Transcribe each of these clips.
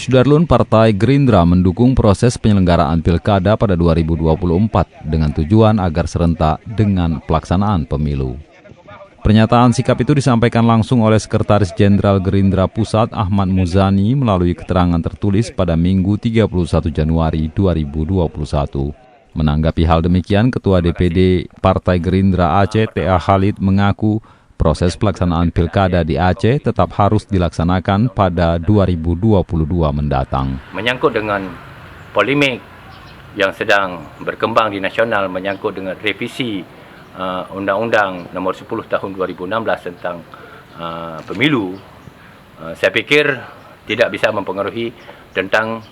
Sudarlun, Partai Gerindra mendukung proses penyelenggaraan Pilkada pada 2024 dengan tujuan agar serentak dengan pelaksanaan pemilu. Pernyataan sikap itu disampaikan langsung oleh Sekretaris Jenderal Gerindra Pusat Ahmad Muzani melalui keterangan tertulis pada Minggu 31 Januari 2021. Menanggapi hal demikian, Ketua DPD Partai Gerindra Aceh T.A. Khalid mengaku proses pelaksanaan Pilkada di Aceh tetap harus dilaksanakan pada 2022 mendatang. Menyangkut dengan polemik yang sedang berkembang di nasional menyangkut dengan revisi Undang-Undang Nomor 10 Tahun 2016 tentang pemilu, saya pikir tidak bisa mempengaruhi tentang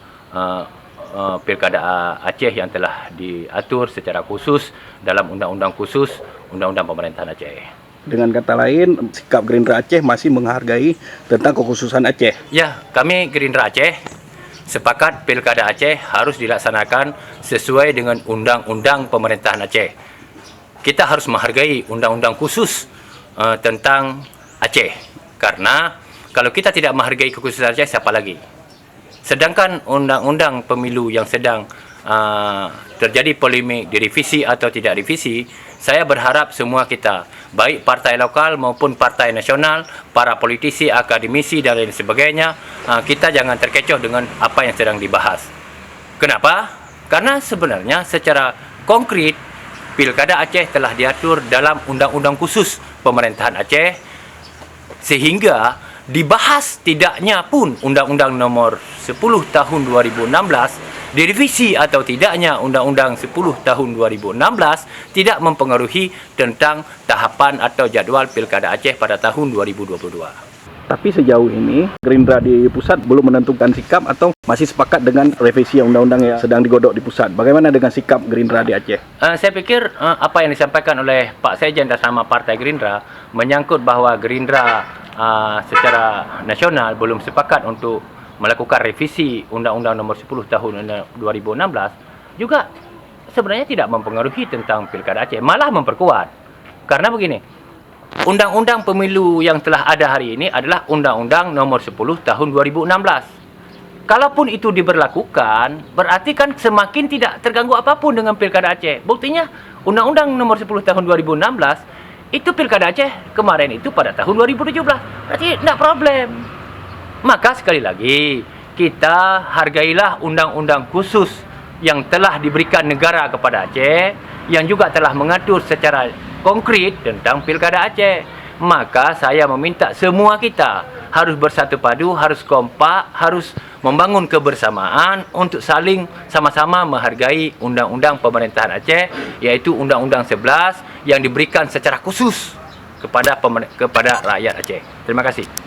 Pilkada Aceh yang telah diatur secara khusus dalam Undang-Undang khusus Undang-Undang Pemerintahan Aceh. Dengan kata lain, sikap Gerindra Aceh masih menghargai tentang kekhususan Aceh. Ya, kami Gerindra Aceh sepakat Pilkada Aceh harus dilaksanakan sesuai dengan Undang-Undang Pemerintahan Aceh. Kita harus menghargai Undang-Undang khusus tentang Aceh. Karena kalau kita tidak menghargai kekhususan Aceh, siapa lagi? Sedangkan Undang-Undang Pemilu yang sedang terjadi polemik direvisi atau tidak revisi, saya berharap semua kita, baik partai lokal maupun partai nasional, para politisi, akademisi dan lain sebagainya, kita jangan terkecoh dengan apa yang sedang dibahas. Kenapa? Karena sebenarnya secara konkret Pilkada Aceh telah diatur dalam Undang-Undang khusus Pemerintahan Aceh, sehingga dibahas tidaknya pun Undang-Undang Nomor 10 Tahun 2016, direvisi atau tidaknya Undang-Undang 10 Tahun 2016 tidak mempengaruhi tentang tahapan atau jadwal Pilkada Aceh pada tahun 2022. Tapi sejauh ini Gerindra di pusat belum menentukan sikap atau masih sepakat dengan revisi undang-undang yang sedang digodok di pusat. Bagaimana dengan sikap Gerindra di Aceh? Saya pikir apa yang disampaikan oleh Pak Sekjen dan sama Partai Gerindra menyangkut bahawa Gerindra secara nasional belum sepakat untuk melakukan revisi Undang-Undang Nomor 10 Tahun 2016 juga sebenarnya tidak mempengaruhi tentang Pilkada Aceh, malah memperkuat. Karena begini, Undang-Undang Pemilu yang telah ada hari ini adalah Undang-Undang Nomor 10 Tahun 2016. Kalaupun itu diberlakukan, berarti kan semakin tidak terganggu apapun dengan Pilkada Aceh. Buktinya Undang-Undang Nomor 10 Tahun 2016 itu Pilkada Aceh kemarin itu pada tahun 2017. Berarti tidak problem. Maka sekali lagi, kita hargailah undang-undang khusus yang telah diberikan negara kepada Aceh, yang juga telah mengatur secara konkret tentang Pilkada Aceh. Maka saya meminta semua kita harus bersatu padu, harus kompak, harus membangun kebersamaan untuk saling sama-sama menghargai Undang-Undang Pemerintahan Aceh, yaitu Undang-Undang 11 yang diberikan secara khusus kepada rakyat Aceh. Terima kasih.